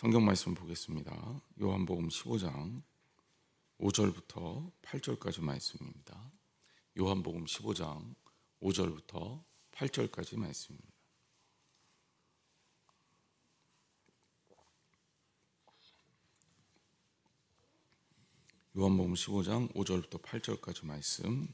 성경 말씀 보겠습니다. 요한복음 15장 5절부터 8절까지 말씀입니다. 요한복음 15장 5절부터 8절까지 말씀입니다. 요한복음 15장 5절부터 8절까지 말씀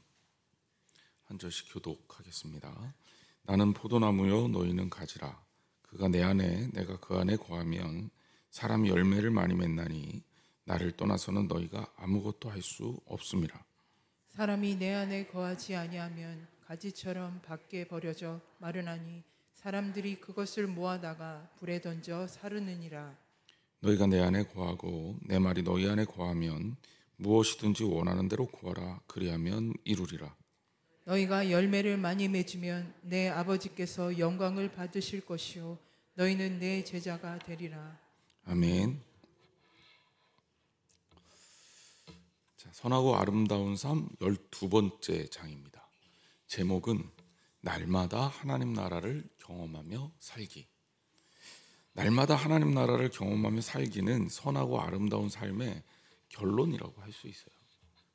한 절씩 교독하겠습니다. 나는 포도나무요 너희는 가지라. 그가 내 안에 내가 그 안에 거하면 사람이 열매를 많이 맺나니 나를 떠나서는 너희가 아무것도 할 수 없음이라. 사람이 내 안에 거하지 아니하면 가지처럼 밖에 버려져 마르나니 사람들이 그것을 모아다가 불에 던져 사르느니라. 너희가 내 안에 거하고 내 말이 너희 안에 거하면 무엇이든지 원하는 대로 구하라. 그리하면 이루리라. 너희가 열매를 많이 맺으면 내 아버지께서 영광을 받으실 것이요 너희는 내 제자가 되리라. 아멘. 자, 선하고 아름다운 삶 12번째 장입니다. 제목은 날마다 하나님 나라를 경험하며 살기. 날마다 하나님 나라를 경험하며 살기는 선하고 아름다운 삶의 결론이라고 할 수 있어요.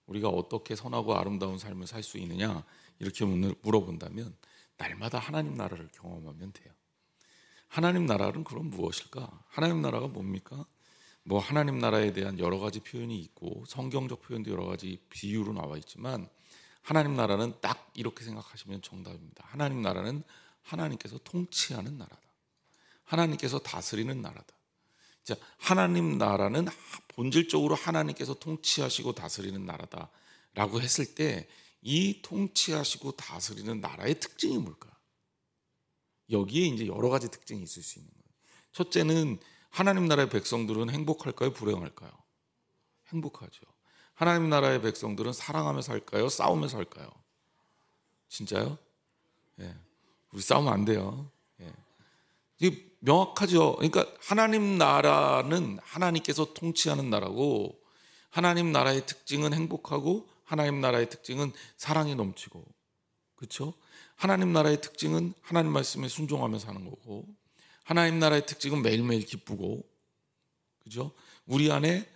우리가 어떻게 선하고 아름다운 삶을 살 수 있느냐 이렇게 물어본다면 날마다 하나님 나라를 경험하면 돼요. 하나님 나라는 그럼 무엇일까? 하나님 나라가 뭡니까? 하나님 나라에 대한 여러 가지 표현이 있고 성경적 표현도 여러 가지 비유로 나와 있지만 하나님 나라는 딱 이렇게 생각하시면 정답입니다. 하나님 나라는 하나님께서 통치하는 나라다. 하나님께서 다스리는 나라다. 자, 하나님 나라는 본질적으로 하나님께서 통치하시고 다스리는 나라다라고 했을 때 이 통치하시고 다스리는 나라의 특징이 뭘까? 여기에 이제 여러 가지 특징이 있을 수 있는 거예요. 첫째는 하나님 나라의 백성들은 행복할까요? 불행할까요? 행복하죠. 하나님 나라의 백성들은 사랑하며 살까요? 싸우며 살까요? 진짜요? 예. 우리 싸우면 안 돼요. 예. 이게 명확하죠. 그러니까 하나님 나라는 하나님께서 통치하는 나라고 하나님 나라의 특징은 행복하고 하나님 나라의 특징은 사랑이 넘치고 그렇죠? 하나님 나라의 특징은 하나님 말씀에 순종하며 사는 거고 하나님 나라의 특징은 매일매일 기쁘고 그렇죠? 우리 안에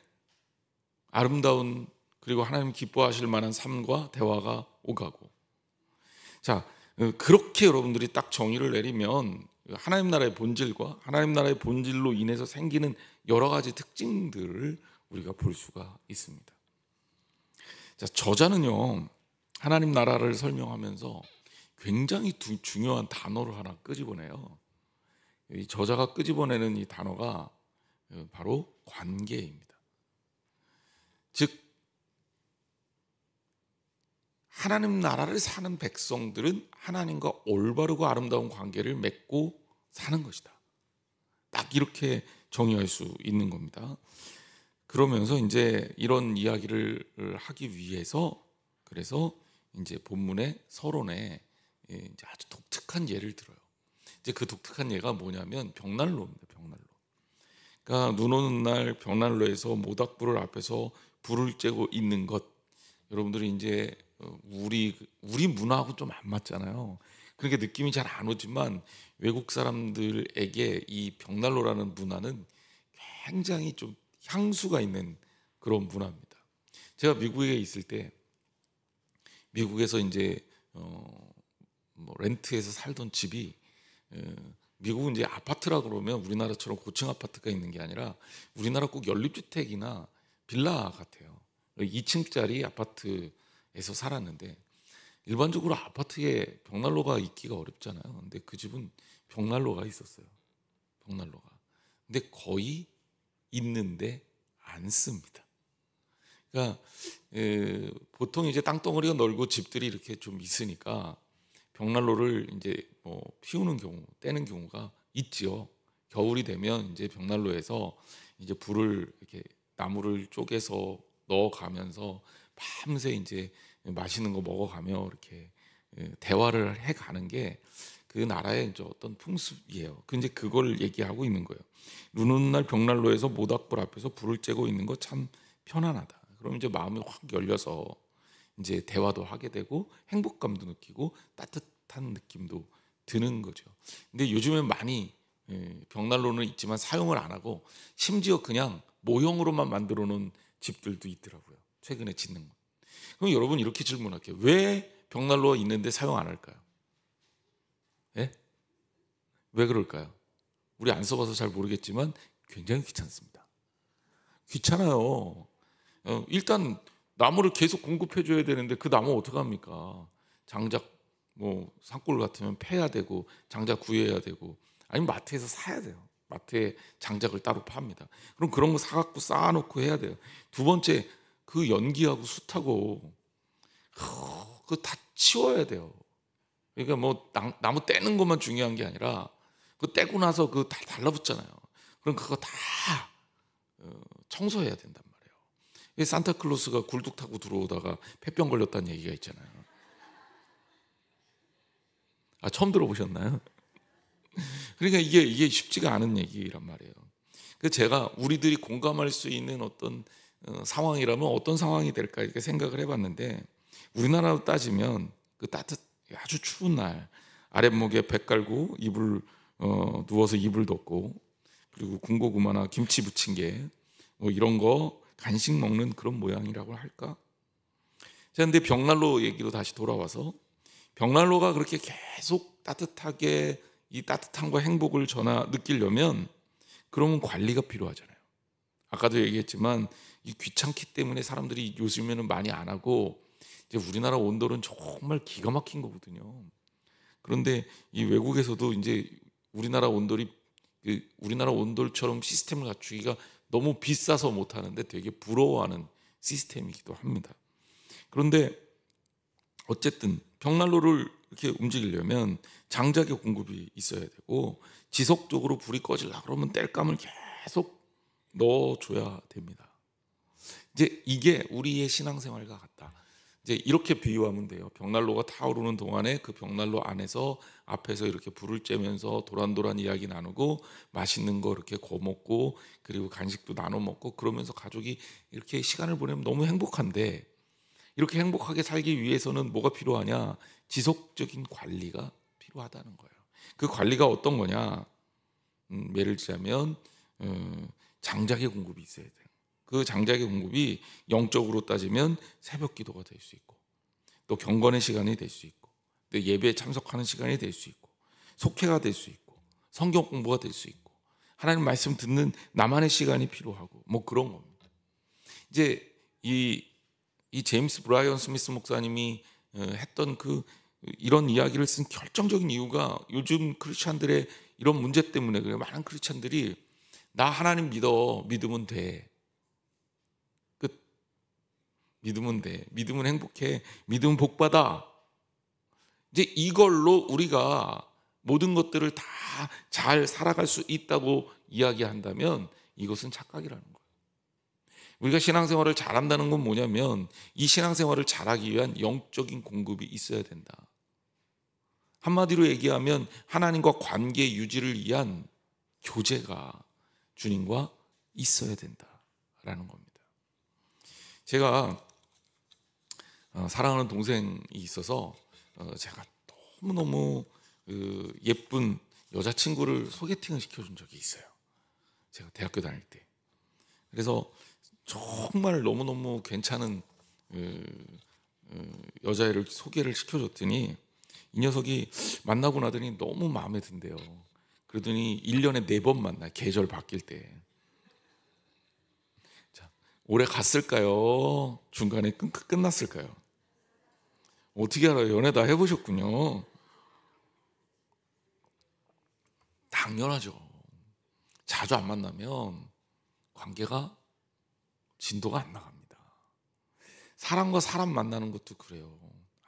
아름다운 그리고 하나님 기뻐하실 만한 삶과 대화가 오가고 자 그렇게 여러분들이 딱 정의를 내리면 하나님 나라의 본질과 하나님 나라의 본질로 인해서 생기는 여러 가지 특징들을 우리가 볼 수가 있습니다. 자, 저자는요 하나님 나라를 설명하면서 굉장히 중요한 단어를 하나 끄집어내요. 이 저자가 끄집어내는 이 단어가 바로 관계입니다. 즉 하나님 나라를 사는 백성들은 하나님과 올바르고 아름다운 관계를 맺고 사는 것이다. 딱 이렇게 정의할 수 있는 겁니다. 그러면서 이제 이런 이야기를 하기 위해서 그래서 이제 본문의 서론에 이제 아주 독특한 예를 들어요. 이제 그 독특한 예가 뭐냐면 벽난로입니다. 벽난로. 그러니까 눈 오는 날 벽난로에서 모닥불을 앞에서 불을 쬐고 있는 것. 여러분들이 이제 우리 문화하고 좀 안 맞잖아요. 그러니까 느낌이 잘 안 오지만 외국 사람들에게 이 벽난로라는 문화는 굉장히 좀 향수가 있는 그런 문화입니다. 제가 미국에 있을 때 미국에서 이제 렌트해서 살던 집이 미국은 이제 아파트라 그러면 우리나라처럼 고층 아파트가 있는 게 아니라 우리나라 꼭 연립주택이나 빌라 같아요. 2층짜리 아파트에서 살았는데 일반적으로 아파트에 벽난로가 있기가 어렵잖아요. 근데 그 집은 벽난로가 있었어요. 벽난로가. 근데 거의 있는데 안 씁니다. 그러니까 보통 이제 땅덩어리가 넓고 집들이 이렇게 좀 있으니까 벽난로를 이제 피우는 경우, 떼는 경우가 있지요. 겨울이 되면 이제 벽난로에서 이제 불을 이렇게 나무를 쪼개서 넣어가면서 밤새 이제 맛있는 거 먹어가며 이렇게 대화를 해가는 게 그 나라의 이제 어떤 풍습이에요. 근데 그걸 얘기하고 있는 거예요. 눈 오는 날 벽난로에서 모닥불 앞에서 불을 쬐고 있는 거 참 편안하다. 그럼 이제 마음이 확 열려서 이제 대화도 하게 되고 행복감도 느끼고 따뜻한 느낌도 드는 거죠. 근데 요즘에 많이 벽난로는 있지만 사용을 안 하고 심지어 그냥 모형으로만 만들어 놓은 집들도 있더라고요. 최근에 짓는 거. 그럼 여러분 이렇게 질문할게요. 왜 벽난로가 있는데 사용 안 할까요? 예? 왜 그럴까요? 우리 안 써봐서 잘 모르겠지만 굉장히 귀찮습니다. 귀찮아요. 일단 나무를 계속 공급해 줘야 되는데 그 나무 어떡합니까? 장작 뭐 산골 같으면 패야 되고 장작 구해야 되고 아니면 마트에서 사야 돼요. 마트에 장작을 따로 팝니다. 그럼 그런 거 사갖고 쌓아놓고 해야 돼요. 두 번째 그 연기하고 숯하고 그거 다 치워야 돼요. 그러니까 뭐 나무 떼는 것만 중요한 게 아니라 그 떼고 나서 그 다 달라붙잖아요. 그럼 그거 다 청소해야 된단 말이에요. 이 산타클로스가 굴뚝 타고 들어오다가 폐병 걸렸다는 얘기가 있잖아요. 아, 처음 들어보셨나요? 그러니까 이게 쉽지가 않은 얘기란 말이에요. 그래서 제가 우리들이 공감할 수 있는 어떤 상황이라면 어떤 상황이 될까 이렇게 생각을 해봤는데 우리나라로 따지면 그 아주 추운 날 아랫목에 배 깔고 이불 누워서 이불 덮고 그리고 군고구마나 김치 부친 게 뭐 이런 거 간식 먹는 그런 모양이라고 할까? 자, 근데 벽난로 얘기로 다시 돌아와서 벽난로가 그렇게 계속 따뜻하게 이 따뜻함과 행복을 느끼려면 그러면 관리가 필요하잖아요. 아까도 얘기했지만 이 귀찮기 때문에 사람들이 요즘에는 많이 안 하고 이제 우리나라 온돌은 정말 기가 막힌 거거든요. 그런데 이 외국에서도 이제 우리나라 온돌처럼 시스템을 갖추기가 너무 비싸서 못 하는데 되게 부러워하는 시스템이기도 합니다. 그런데 어쨌든 벽난로를 이렇게 움직이려면 장작의 공급이 있어야 되고 지속적으로 불이 꺼지려고 그러면 땔감을 계속 넣어줘야 됩니다. 이제 이게 우리의 신앙생활과 같다. 이제 이렇게 비유하면 돼요. 벽난로가 타오르는 동안에 그 벽난로 안에서 앞에서 이렇게 불을 쬐면서 도란도란 이야기 나누고 맛있는 거 이렇게 구워 먹고 그리고 간식도 나눠 먹고 그러면서 가족이 이렇게 시간을 보내면 너무 행복한데 이렇게 행복하게 살기 위해서는 뭐가 필요하냐? 지속적인 관리가 필요하다는 거예요. 그 관리가 어떤 거냐? 예를 들자면 장작의 공급이 있어야 돼요. 그 장작의 공급이 영적으로 따지면 새벽 기도가 될 수 있고 또 경건의 시간이 될 수 있고 또 예배에 참석하는 시간이 될 수 있고 속회가 될 수 있고 성경 공부가 될 수 있고 하나님 말씀 듣는 나만의 시간이 필요하고 뭐 그런 겁니다. 이제 이 제임스 브라이언 스미스 목사님이 했던 이런 이야기를 쓴 결정적인 이유가 요즘 크리스찬들의 이런 문제 때문에 그래요. 많은 크리스찬들이 나 하나님 믿으면 돼. 믿으면 돼. 믿으면 행복해. 믿으면 복받아. 이제 이걸로 우리가 모든 것들을 다 잘 살아갈 수 있다고 이야기한다면 이것은 착각이라는 거예요. 우리가 신앙생활을 잘한다는 건 뭐냐면 이 신앙생활을 잘하기 위한 영적인 공급이 있어야 된다. 한마디로 얘기하면 하나님과 관계 유지를 위한 교제가 주님과 있어야 된다라는 겁니다. 제가 사랑하는 동생이 있어서 제가 너무너무 예쁜 여자친구를 소개팅을 시켜준 적이 있어요. 제가 대학교 다닐 때. 그래서 정말 너무너무 괜찮은 여자애를 소개를 시켜줬더니 이 녀석이 만나고 나더니 너무 마음에 든대요. 그러더니 1년에 4번 만나요. 계절 바뀔 때. 자, 오래 갔을까요? 중간에 끝났을까요? 어떻게 알아요? 연애 다 해보셨군요. 당연하죠. 자주 안 만나면 관계가 진도가 안 나갑니다. 사람과 사람 만나는 것도 그래요.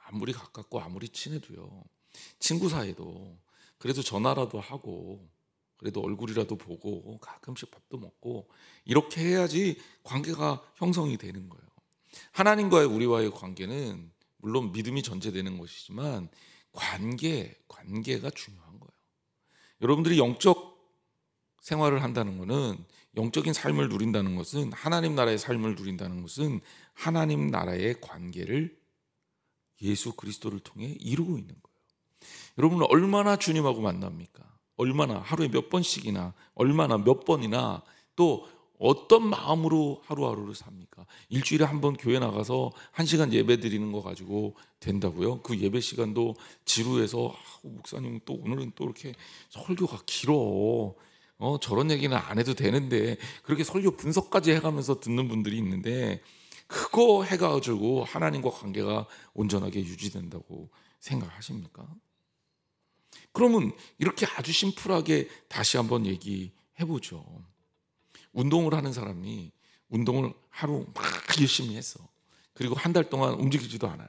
아무리 가깝고 아무리 친해도요. 친구 사이도 그래도 전화라도 하고 그래도 얼굴이라도 보고 가끔씩 밥도 먹고 이렇게 해야지 관계가 형성이 되는 거예요. 하나님과의 우리와의 관계는 물론 믿음이 전제되는 것이지만 관계가 중요한 거예요. 여러분들이 영적 생활을 한다는 것은 영적인 삶을 누린다는 것은 하나님 나라의 삶을 누린다는 것은 하나님 나라의 관계를 예수 그리스도를 통해 이루고 있는 거예요. 여러분은 얼마나 주님하고 만납니까? 얼마나 하루에 몇 번씩이나 얼마나 몇 번이나 또 어떤 마음으로 하루하루를 삽니까? 일주일에 한 번 교회 나가서 1시간 예배 드리는 거 가지고 된다고요? 그 예배 시간도 지루해서 목사님 또 오늘은 또 이렇게 설교가 길어. 저런 얘기는 안 해도 되는데 그렇게 설교 분석까지 해가면서 듣는 분들이 있는데 그거 해가지고 하나님과 관계가 온전하게 유지된다고 생각하십니까? 그러면 이렇게 아주 심플하게 다시 한번 얘기해보죠. 운동을 하는 사람이 운동을 하루 막 열심히 했어. 그리고 한 달 동안 움직이지도 않아요.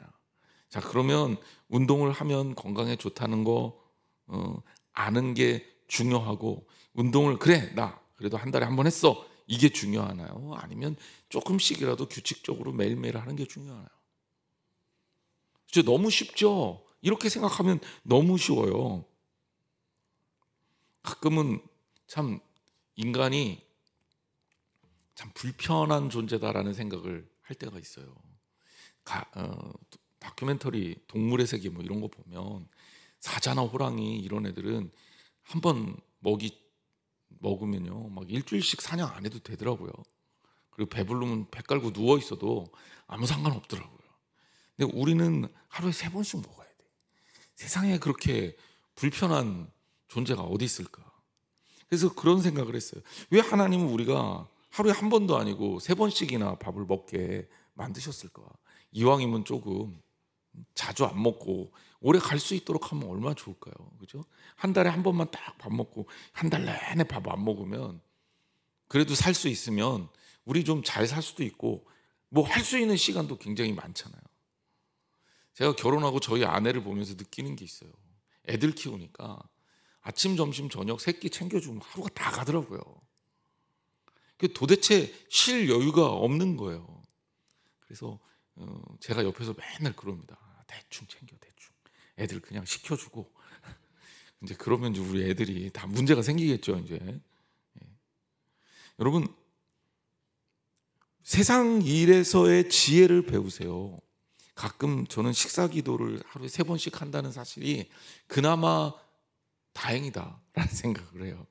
자, 그러면 운동을 하면 건강에 좋다는 거 아는 게 중요하고, 운동을 그래 나 그래도 한 달에 한 번 했어, 이게 중요하나요? 아니면 조금씩이라도 규칙적으로 매일매일 하는 게 중요하나요? 너무 쉽죠? 이렇게 생각하면 너무 쉬워요. 가끔은 참 인간이 참 불편한 존재다라는 생각을 할 때가 있어요. 다큐멘터리 동물의 세계 뭐 이런 거 보면 사자나 호랑이 이런 애들은 한번 먹으면요 막 일주일씩 사냥 안 해도 되더라고요. 그리고 배부르면 배 깔고 누워 있어도 아무 상관없더라고요. 근데 우리는 하루에 3번씩 먹어야 돼. 세상에 그렇게 불편한 존재가 어디 있을까? 그래서 그런 생각을 했어요. 왜 하나님은 우리가 하루에 한 번도 아니고 3번씩이나 밥을 먹게 만드셨을까? 이왕이면 조금 자주 안 먹고 오래 갈 수 있도록 하면 얼마나 좋을까요? 그죠? 한 달에 한 번만 딱 밥 먹고 한 달 내내 밥 안 먹으면 그래도 살 수 있으면 우리 좀 잘 살 수도 있고 뭐 할 수 있는 시간도 굉장히 많잖아요. 제가 결혼하고 저희 아내를 보면서 느끼는 게 있어요. 애들 키우니까 아침, 점심, 저녁 세 끼 챙겨주면 하루가 다 가더라고요. 도대체 쉴 여유가 없는 거예요. 그래서 제가 옆에서 맨날 그럽니다. 대충 챙겨, 대충. 애들 그냥 시켜주고 이제 그러면 이제 우리 애들이 다 문제가 생기겠죠. 이제 여러분, 세상 일에서의 지혜를 배우세요. 가끔 저는 식사 기도를 하루에 3번씩 한다는 사실이 그나마 다행이다라는 생각을 해요.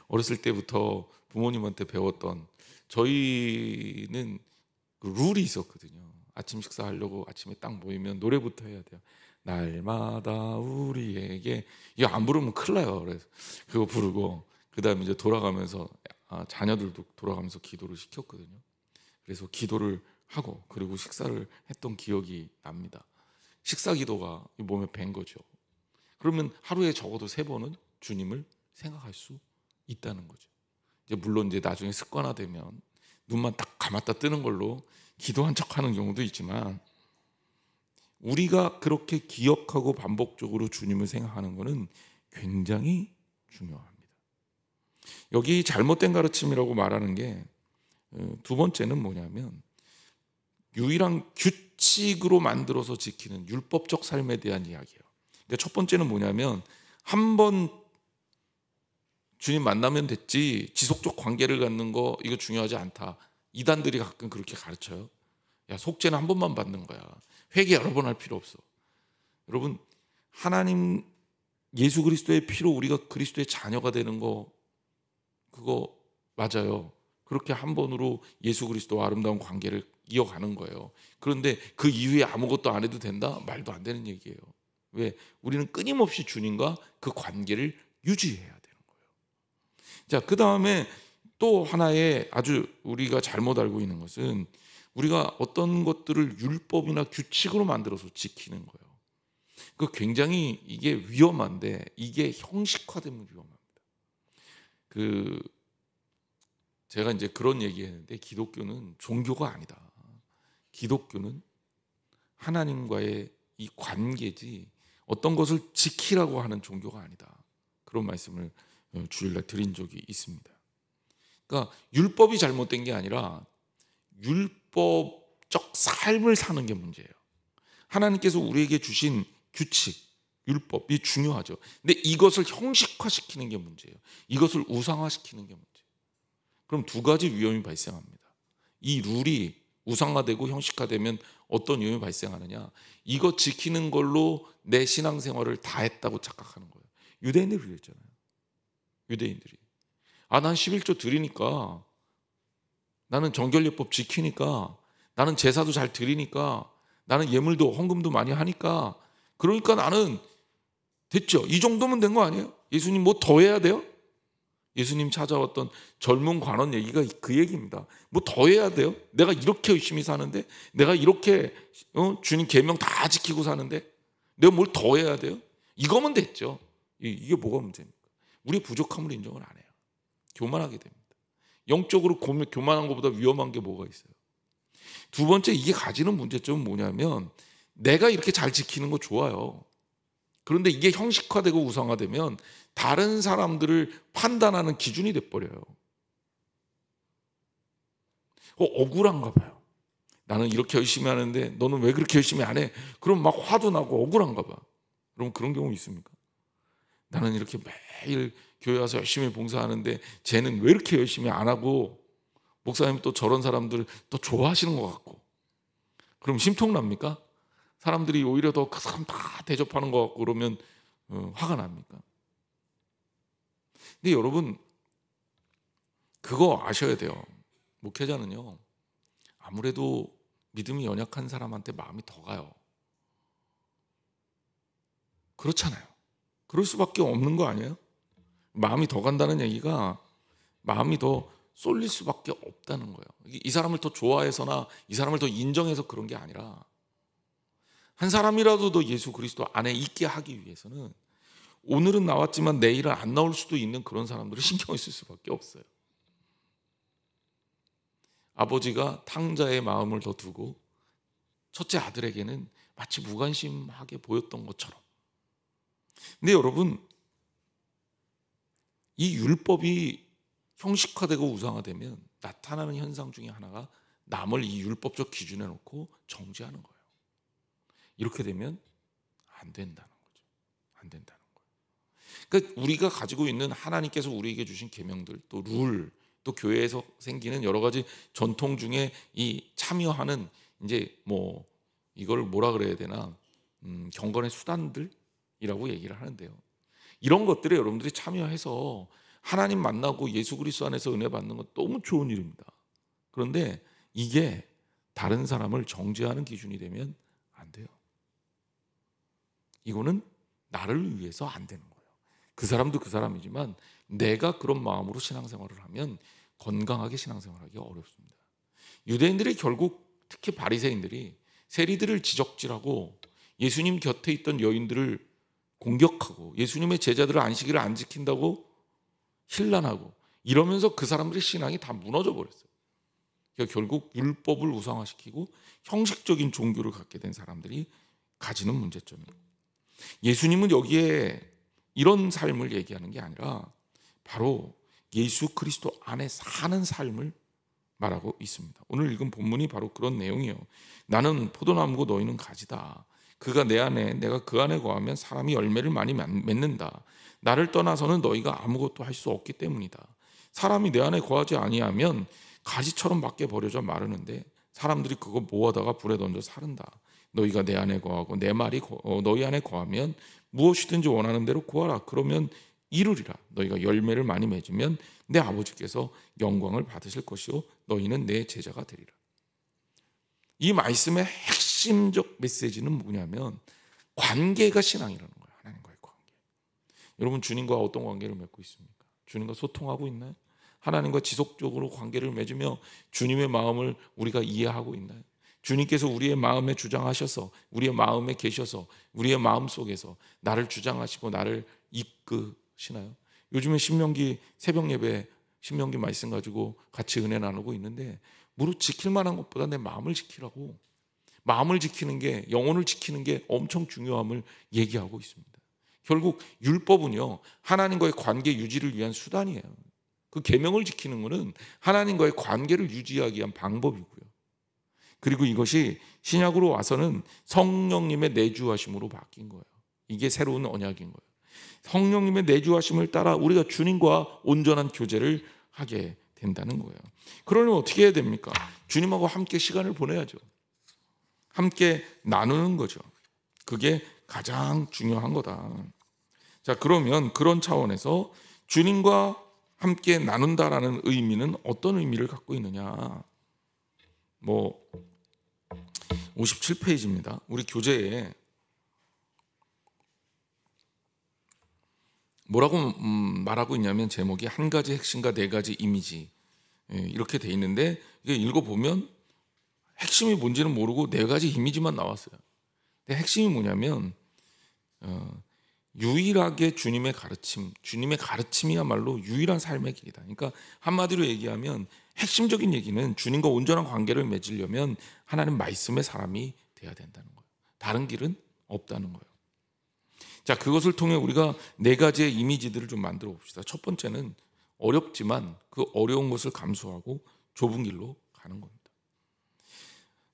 어렸을 때부터 부모님한테 배웠던, 저희는 그 룰이 있었거든요. 아침 식사하려고 아침에 딱 모이면 노래부터 해야 돼요. 날마다 우리에게. 이거 안 부르면 큰일 나요. 그래서 그거 부르고 그다음에 이제 돌아가면서 자녀들도 돌아가면서 기도를 시켰거든요. 그래서 기도를 하고 그리고 식사를 했던 기억이 납니다. 식사 기도가 몸에 밴 거죠. 그러면 하루에 적어도 3번은 주님을 생각할 수 있다는 거죠. 이제 물론 이제 나중에 습관화되면 눈만 딱 감았다 뜨는 걸로 기도한 척하는 경우도 있지만, 우리가 그렇게 기억하고 반복적으로 주님을 생각하는 것은 굉장히 중요합니다. 여기 잘못된 가르침이라고 말하는 게 두 번째는 뭐냐면 유일한 규칙으로 만들어서 지키는 율법적 삶에 대한 이야기예요. 그러니까 첫 번째는 뭐냐면 한 번 주님 만나면 됐지 지속적 관계를 갖는 거 이거 중요하지 않다. 이단들이 가끔 그렇게 가르쳐요. 야, 속죄는 한 번만 받는 거야. 회개 여러 번 할 필요 없어. 여러분, 하나님 예수 그리스도의 피로 우리가 그리스도의 자녀가 되는 거 그거 맞아요. 그렇게 한 번으로 예수 그리스도와 아름다운 관계를 이어가는 거예요. 그런데 그 이후에 아무것도 안 해도 된다? 말도 안 되는 얘기예요. 왜? 우리는 끊임없이 주님과 그 관계를 유지해야 되는 거예요. 자, 그 다음에 또 하나의 아주 우리가 잘못 알고 있는 것은 우리가 어떤 것들을 율법이나 규칙으로 만들어서 지키는 거예요. 그 굉장히 이게 위험한데, 이게 형식화되면 위험합니다. 제가 이제 그런 얘기했는데, 기독교는 종교가 아니다. 기독교는 하나님과의 이 관계지 어떤 것을 지키라고 하는 종교가 아니다. 그런 말씀을 주일날 드린 적이 있습니다. 그러니까 율법이 잘못된 게 아니라 율법적 삶을 사는 게 문제예요. 하나님께서 우리에게 주신 규칙, 율법이 중요하죠. 근데 이것을 형식화시키는 게 문제예요. 이것을 우상화시키는 게 문제예요. 그럼 두 가지 위험이 발생합니다. 이 룰이 우상화되고 형식화되면 어떤 위험이 발생하느냐? 이거 지키는 걸로 내 신앙생활을 다 했다고 착각하는 거예요. 유대인들이 그랬잖아요. 유대인들이. 난 11조 드리니까, 나는 정결례법 지키니까, 나는 제사도 잘 드리니까, 나는 예물도 헌금도 많이 하니까, 그러니까 나는 됐죠. 이 정도면 된 거 아니에요? 예수님 뭐 더 해야 돼요? 예수님 찾아왔던 젊은 관원 얘기가 그 얘기입니다. 뭐 더 해야 돼요? 내가 이렇게 열심히 사는데, 내가 이렇게 주님 계명 다 지키고 사는데 내가 뭘 더 해야 돼요? 이거면 됐죠. 이게 뭐가 문제입니까? 우리 부족함을 인정을 안 해요. 교만하게 됩니다. 영적으로 교만한 것보다 위험한 게 뭐가 있어요? 두 번째, 이게 가지는 문제점은 뭐냐면, 내가 이렇게 잘 지키는 거 좋아요. 그런데 이게 형식화되고 우상화되면 다른 사람들을 판단하는 기준이 돼버려요. 억울한가 봐요. 나는 이렇게 열심히 하는데 너는 왜 그렇게 열심히 안 해? 그럼 막 화도 나고 억울한가 봐. 그럼 그런 경우 있습니까? 나는 이렇게 매일 교회 와서 열심히 봉사하는데 쟤는 왜 이렇게 열심히 안 하고, 목사님 또 저런 사람들 또 좋아하시는 것 같고, 그럼 심통납니까? 사람들이 오히려 더 그 사람 다 대접하는 것 같고 그러면 화가 납니까? 근데 여러분, 그거 아셔야 돼요. 목회자는요, 아무래도 믿음이 연약한 사람한테 마음이 더 가요. 그렇잖아요. 그럴 수밖에 없는 거 아니에요? 마음이 더 간다는 얘기가 마음이 더 쏠릴 수밖에 없다는 거예요. 이 사람을 더 좋아해서나 이 사람을 더 인정해서 그런 게 아니라, 한 사람이라도 더 예수 그리스도 안에 있게 하기 위해서는 오늘은 나왔지만 내일은 안 나올 수도 있는 그런 사람들을 신경을 쓸 수밖에 없어요. 아버지가 탕자의 마음을 더 두고 첫째 아들에게는 마치 무관심하게 보였던 것처럼. 근데 여러분, 이 율법이 형식화되고 우상화되면 나타나는 현상 중에 하나가 남을 이 율법적 기준에 놓고 정죄하는 거예요. 이렇게 되면 안 된다는 거죠. 안 된다는 거예요. 그러니까 우리가 가지고 있는 하나님께서 우리에게 주신 계명들, 또 룰, 또 교회에서 생기는 여러 가지 전통 중에 이 참여하는, 이제 뭐 이걸 뭐라 그래야 되나, 경건의 수단들이라고 얘기를 하는데요. 이런 것들에 여러분들이 참여해서 하나님 만나고 예수 그리스도 안에서 은혜 받는 건 너무 좋은 일입니다. 그런데 이게 다른 사람을 정죄하는 기준이 되면 안 돼요. 이거는 나를 위해서 안 되는 거예요. 그 사람도 그 사람이지만 내가 그런 마음으로 신앙생활을 하면 건강하게 신앙생활하기 어렵습니다. 유대인들이 결국, 특히 바리새인들이 세리들을 지적질하고 예수님 곁에 있던 여인들을 공격하고 예수님의 제자들을 안식일을 안 지킨다고 힐난하고 이러면서 그 사람들의 신앙이 다 무너져 버렸어요. 그러니까 결국 율법을 우상화시키고 형식적인 종교를 갖게 된 사람들이 가지는 문제점이에요. 예수님은 여기에 이런 삶을 얘기하는 게 아니라 바로 예수 그리스도 안에 사는 삶을 말하고 있습니다. 오늘 읽은 본문이 바로 그런 내용이에요. 나는 포도나무고 너희는 가지다. 그가 내 안에, 내가 그 안에 거하면 사람이 열매를 많이 맺는다. 나를 떠나서는 너희가 아무것도 할 수 없기 때문이다. 사람이 내 안에 거하지 아니하면 가지처럼 밖에 버려져 마르는데 사람들이 그거 모아다가 불에 던져 사른다. 너희가 내 안에 거하고 내 말이 너희 안에 거하면 무엇이든지 원하는 대로 구하라. 그러면 이루리라. 너희가 열매를 많이 맺으면 내 아버지께서 영광을 받으실 것이요 너희는 내 제자가 되리라. 이 말씀의 핵심적 메시지는 뭐냐면 관계가 신앙이라는 거예요. 하나님과의 관계. 여러분, 주님과 어떤 관계를 맺고 있습니까? 주님과 소통하고 있나요? 하나님과 지속적으로 관계를 맺으며 주님의 마음을 우리가 이해하고 있나요? 주님께서 우리의 마음에 주장하셔서, 우리의 마음에 계셔서, 우리의 마음 속에서 나를 주장하시고 나를 이끄시나요? 요즘에 신명기 새벽 예배, 신명기 말씀 가지고 같이 은혜 나누고 있는데, 무릇 지킬 만한 것보다 내 마음을 지키라고, 마음을 지키는 게, 영혼을 지키는 게 엄청 중요함을 얘기하고 있습니다. 결국 율법은요, 하나님과의 관계 유지를 위한 수단이에요. 그 계명을 지키는 것은 하나님과의 관계를 유지하기 위한 방법이고요. 그리고 이것이 신약으로 와서는 성령님의 내주하심으로 바뀐 거예요. 이게 새로운 언약인 거예요. 성령님의 내주하심을 따라 우리가 주님과 온전한 교제를 하게 된다는 거예요. 그러려면 어떻게 해야 됩니까? 주님하고 함께 시간을 보내야죠. 함께 나누는 거죠. 그게 가장 중요한 거다. 자, 그러면 그런 차원에서 주님과 함께 나눈다라는 의미는 어떤 의미를 갖고 있느냐? 57페이지입니다. 우리 교재에 뭐라고 말하고 있냐면 제목이 한 가지 핵심과 네 가지 이미지 이렇게 돼 있는데 이게 읽어보면 핵심이 뭔지는 모르고 네 가지 이미지만 나왔어요. 근데 핵심이 뭐냐면 유일하게 주님의 가르침이야말로 유일한 삶의 길이다. 그러니까 한마디로 얘기하면 핵심적인 얘기는 주님과 온전한 관계를 맺으려면 하나님 말씀의 사람이 돼야 된다는 거예요. 다른 길은 없다는 거예요. 자, 그것을 통해 우리가 네 가지의 이미지들을 좀 만들어 봅시다. 첫 번째는 어렵지만 그 어려운 것을 감수하고 좁은 길로 가는 겁니다.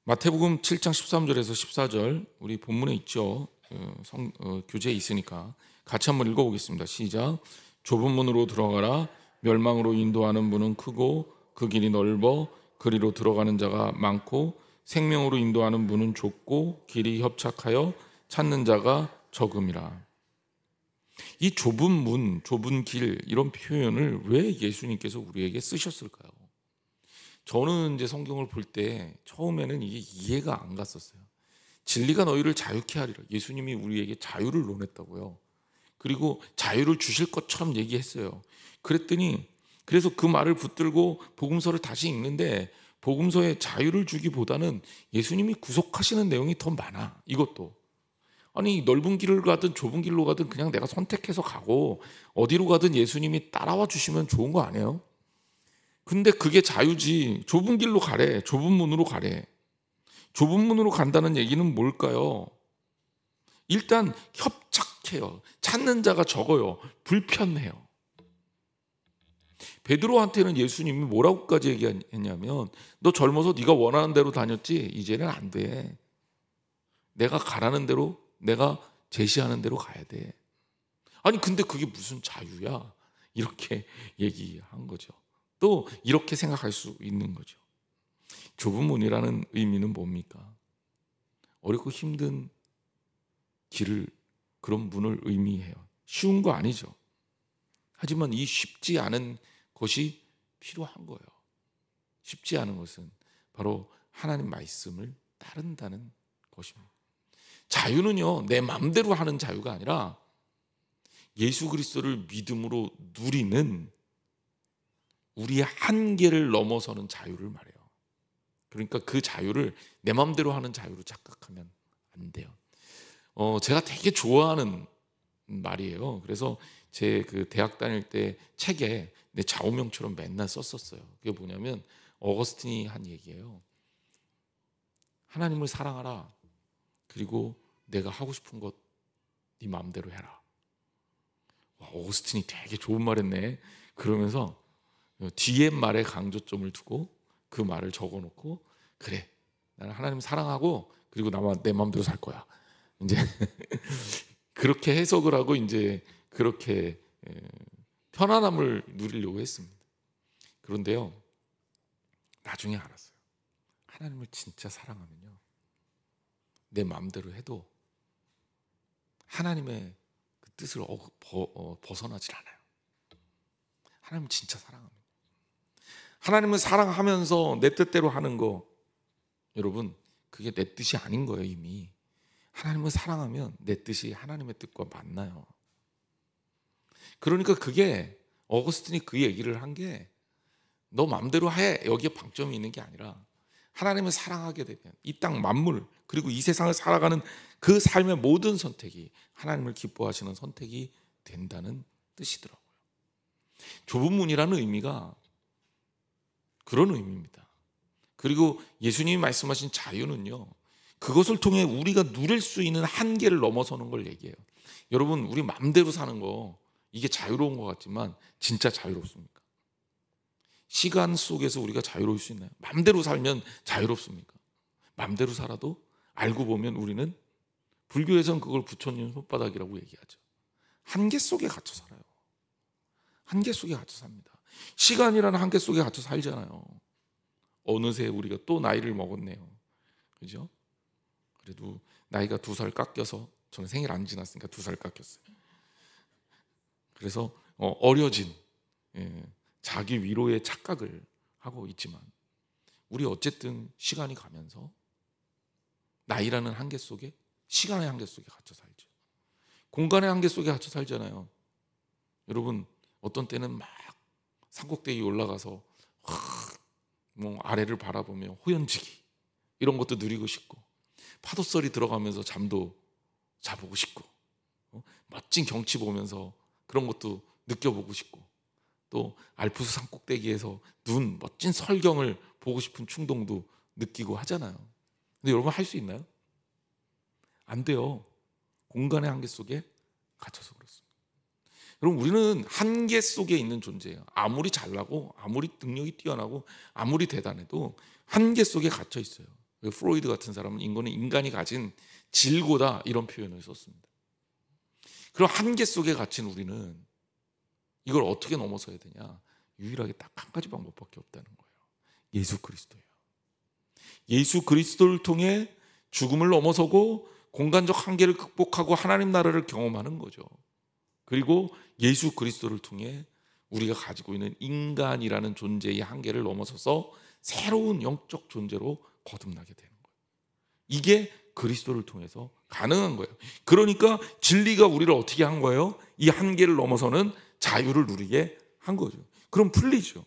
마태복음 7장 13절에서 14절 우리 본문에 있죠. 교재에 있으니까 같이 한번 읽어보겠습니다. 시작. 좁은 문으로 들어가라. 멸망으로 인도하는 문은 크고 그 길이 넓어 그리로 들어가는 자가 많고 생명으로 인도하는 문은 좁고 길이 협착하여 찾는 자가 적음이라. 이 좁은 문, 좁은 길 이런 표현을 왜 예수님께서 우리에게 쓰셨을까요? 저는 이제 성경을 볼 때 처음에는 이게 이해가 안 갔었어요. 진리가 너희를 자유케 하리라. 예수님이 우리에게 자유를 논했다고요. 그리고 자유를 주실 것처럼 얘기했어요. 그래서 그 말을 붙들고 복음서를 다시 읽는데 복음서에 자유를 주기보다는 예수님이 구속하시는 내용이 더 많아. 이것도. 아니 넓은 길을 가든 좁은 길로 가든 그냥 내가 선택해서 가고 어디로 가든 예수님이 따라와 주시면 좋은 거 아니에요? 근데 그게 자유지. 좁은 길로 가래. 좁은 문으로 가래. 좁은 문으로 간다는 얘기는 뭘까요? 일단 협착해요. 찾는 자가 적어요. 불편해요. 베드로한테는 예수님이 뭐라고까지 얘기했냐면 너 젊어서 네가 원하는 대로 다녔지 이제는 안 돼. 내가 가라는 대로 내가 제시하는 대로 가야 돼. 아니 근데 그게 무슨 자유야? 이렇게 얘기한 거죠. 또 이렇게 생각할 수 있는 거죠. 좁은 문이라는 의미는 뭡니까? 어렵고 힘든 길을 그런 문을 의미해요. 쉬운 거 아니죠. 하지만 이 쉽지 않은 것이 필요한 거예요. 쉽지 않은 것은 바로 하나님 말씀을 따른다는 것입니다. 자유는요 내 마음대로 하는 자유가 아니라 예수 그리스도를 믿음으로 누리는 우리의 한계를 넘어서는 자유를 말해요. 그러니까 그 자유를 내 마음대로 하는 자유로 착각하면 안 돼요. 제가 되게 좋아하는 말이에요. 그래서 제 그 대학 다닐 때 책에 내 좌우명처럼 맨날 썼었어요. 그게 뭐냐면 어거스틴이 한 얘기예요. 하나님을 사랑하라. 그리고 내가 하고 싶은 것 네 마음대로 해라. 와, 어거스틴이 되게 좋은 말했네. 그러면서 뒤에 말에 강조점을 두고 그 말을 적어놓고 그래 나는 하나님 사랑하고 그리고 나만 내 마음대로 살 거야. 이제 그렇게 해석을 하고 이제 그렇게 편안함을 누리려고 했습니다. 그런데요 나중에 알았어요. 하나님을 진짜 사랑하면요 내 마음대로 해도 하나님의 그 뜻을 벗어나질 않아요. 하나님 진짜 사랑합니다. 하나님을 사랑하면서 내 뜻대로 하는 거 여러분 그게 내 뜻이 아닌 거예요. 이미 하나님을 사랑하면 내 뜻이 하나님의 뜻과 맞나요. 그러니까 그게 어거스틴이 그 얘기를 한 게 너 마음대로 해 여기에 방점이 있는 게 아니라 하나님을 사랑하게 되면 이 땅 만물 그리고 이 세상을 살아가는 그 삶의 모든 선택이 하나님을 기뻐하시는 선택이 된다는 뜻이더라고요. 좁은 문이라는 의미가 그런 의미입니다. 그리고 예수님이 말씀하신 자유는요 그것을 통해 우리가 누릴 수 있는 한계를 넘어서는 걸 얘기해요. 여러분 우리 마음대로 사는 거 이게 자유로운 것 같지만 진짜 자유롭습니까? 시간 속에서 우리가 자유로울 수 있나요? 마음대로 살면 자유롭습니까? 마음대로 살아도 알고 보면 우리는 불교에서는 그걸 부처님 손바닥이라고 얘기하죠. 한계 속에 갇혀 살아요. 한계 속에 갇혀 삽니다. 시간이라는 한계 속에 갇혀 살잖아요. 어느새 우리가 또 나이를 먹었네요. 그죠? 그래도 나이가 2살 깎여서 저는 생일 안 지났으니까 2살 깎였어요. 그래서 어려진 자기 위로의 착각을 하고 있지만 우리 어쨌든 시간이 가면서 나이라는 한계 속에, 시간의 한계 속에 갇혀 살죠. 공간의 한계 속에 갇혀 살잖아요. 여러분, 어떤 때는 막 산꼭대기 올라가서 아래를 바라보며 호연지기 이런 것도 누리고 싶고, 파도소리 들어가면서 잠도 자보고 싶고, 멋진 경치 보면서 그런 것도 느껴보고 싶고, 또 알프스 산꼭대기에서 멋진 설경을 보고 싶은 충동도 느끼고 하잖아요. 근데 여러분, 할 수 있나요? 안 돼요. 공간의 한계 속에 갇혀서 그렇습니다. 여러분, 우리는 한계 속에 있는 존재예요. 아무리 잘나고 아무리 능력이 뛰어나고 아무리 대단해도 한계 속에 갇혀 있어요. 프로이드 같은 사람은 인간이 가진 질고다 이런 표현을 썼습니다. 그럼 한계 속에 갇힌 우리는 이걸 어떻게 넘어서야 되냐? 유일하게 딱 한 가지 방법밖에 없다는 거예요. 예수 그리스도예요. 예수 그리스도를 통해 죽음을 넘어서고 공간적 한계를 극복하고 하나님 나라를 경험하는 거죠. 그리고 예수 그리스도를 통해 우리가 가지고 있는 인간이라는 존재의 한계를 넘어서서 새로운 영적 존재로 거듭나게 되는 거예요. 이게 그리스도를 통해서 가능한 거예요. 그러니까 진리가 우리를 어떻게 한 거예요? 이 한계를 넘어서는 자유를 누리게 한 거죠. 그럼 풀리죠.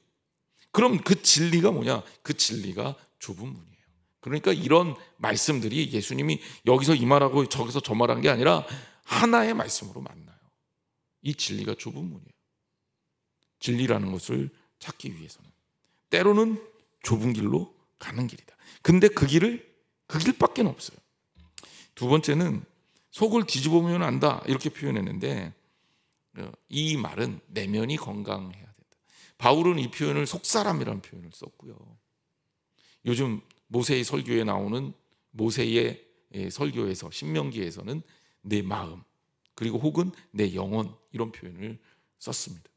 그럼 그 진리가 뭐냐? 그 진리가 좁은 문이에요. 그러니까 이런 말씀들이 예수님이 여기서 이 말하고 저기서 저 말한 게 아니라 하나의 말씀으로 만나요. 이 진리가 좁은 문이에요. 진리라는 것을 찾기 위해서는 때로는 좁은 길로 가는 길이다. 근데 그 길밖에 없어요. 두 번째는 속을 뒤집어보면 안다 이렇게 표현했는데, 이 말은 내면이 건강해야 된다. 바울은 이 표현을 속사람이라는 표현을 썼고요. 요즘 모세의 설교에 나오는 모세의 설교에서 신명기에서는 내 마음 그리고 혹은 내 영혼 이런 표현을 썼습니다.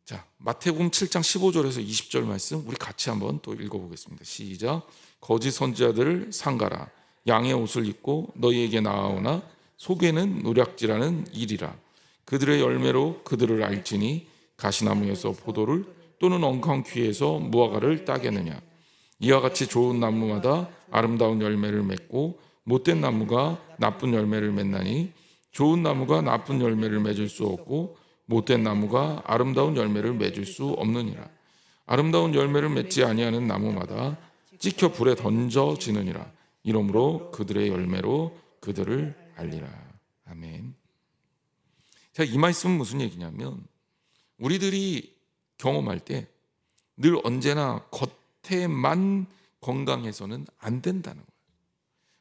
자, 마태복음 7장 15절에서 20절 말씀 우리 같이 한번 또 읽어보겠습니다. 시작. 거짓 선지자들을 삼가라. 양의 옷을 입고 너희에게 나아오나 속에는 노략질하는 일이라. 그들의 열매로 그들을 알지니 가시나무에서 포도를 또는 엉겅 귀에서 무화과를 따겠느냐. 이와 같이 좋은 나무마다 아름다운 열매를 맺고 못된 나무가 나쁜 열매를 맺나니 좋은 나무가 나쁜 열매를 맺을 수 없고 못된 나무가 아름다운 열매를 맺을 수 없느니라. 아름다운 열매를 맺지 아니하는 나무마다 찍혀 불에 던져지느니라. 이러므로 그들의 열매로 그들을 알리라. 아멘. 자, 이 말씀은 무슨 얘기냐면 우리들이 경험할 때 늘 언제나 겉에만 건강해서는 안 된다는 거예요.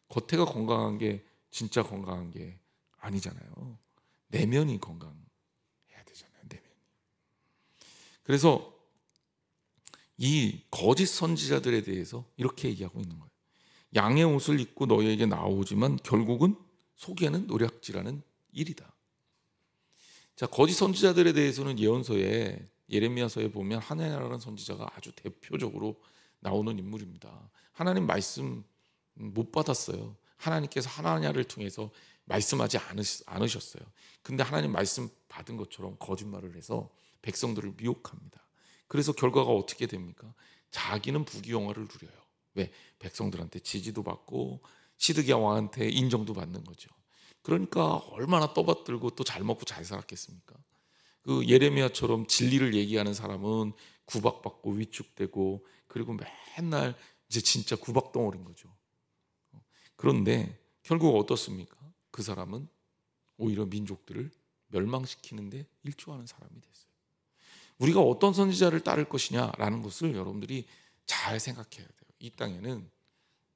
겉에가 건강한 게 진짜 건강한 게 아니잖아요. 내면이 건강해야 되잖아요. 내면이. 그래서 이 거짓 선지자들에 대해서 이렇게 얘기하고 있는 거예요. 양의 옷을 입고 너희에게 나오지만 결국은 속에는 노략질하는 일이다. 자, 거짓 선지자들에 대해서는 예언서에 예레미야서에 보면 하나냐라는 선지자가 아주 대표적으로 나오는 인물입니다. 하나님 말씀 못 받았어요. 하나님께서 하나냐를 통해서 말씀하지 않으셨어요. 근데 하나님 말씀 받은 것처럼 거짓말을 해서 백성들을 미혹합니다. 그래서 결과가 어떻게 됩니까? 자기는 부귀영화를 누려요. 왜? 백성들한테 지지도 받고 시드기야 왕한테 인정도 받는 거죠. 그러니까 얼마나 떠받들고 또 잘 먹고 잘 살았겠습니까? 그 예레미야처럼 진리를 얘기하는 사람은 구박받고 위축되고 그리고 맨날 이제 진짜 구박덩어리인 거죠. 그런데 결국 어떻습니까? 그 사람은 오히려 민족들을 멸망시키는데 일조하는 사람이 됐어요. 우리가 어떤 선지자를 따를 것이냐라는 것을 여러분들이 잘 생각해야 돼요. 이 땅에는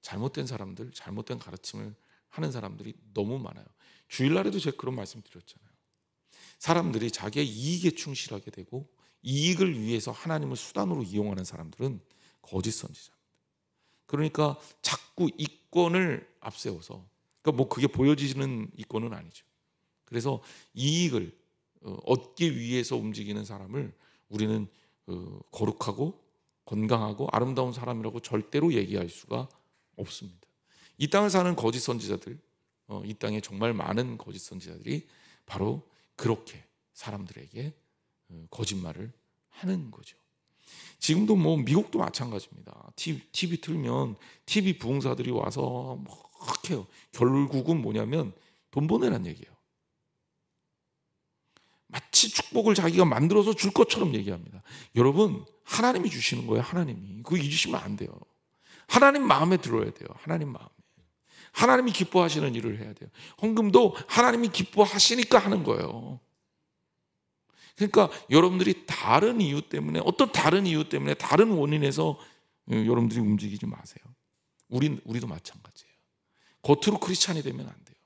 잘못된 사람들, 잘못된 가르침을 하는 사람들이 너무 많아요. 주일날에도 제가 그런 말씀 드렸잖아요. 사람들이 자기의 이익에 충실하게 되고 이익을 위해서 하나님을 수단으로 이용하는 사람들은 거짓 선지자입니다. 그러니까 자꾸 이권을 앞세워서, 그러니까 뭐 그게 보여지는 이권은 아니죠. 그래서 이익을 얻기 위해서 움직이는 사람을 우리는 거룩하고 건강하고 아름다운 사람이라고 절대로 얘기할 수가 없습니다. 이 땅을 사는 거짓 선지자들, 이 땅에 정말 많은 거짓 선지자들이 바로 그렇게 사람들에게 거짓말을 하는 거죠. 지금도 뭐 미국도 마찬가지입니다. TV 틀면 TV 부흥사들이 와서 막 해요. 결국은 뭐냐면 돈 보내란 얘기예요. 마치 축복을 자기가 만들어서 줄 것처럼 얘기합니다. 여러분, 하나님이 주시는 거예요. 하나님이. 그거 잊으시면 안 돼요. 하나님 마음에 들어야 돼요. 하나님 마음에. 하나님이 기뻐하시는 일을 해야 돼요. 헌금도 하나님이 기뻐하시니까 하는 거예요. 그러니까 여러분들이 다른 이유 때문에, 어떤 다른 이유 때문에, 다른 원인에서 여러분들이 움직이지 마세요. 우리도 마찬가지예요. 겉으로 크리스찬이 되면 안 돼요.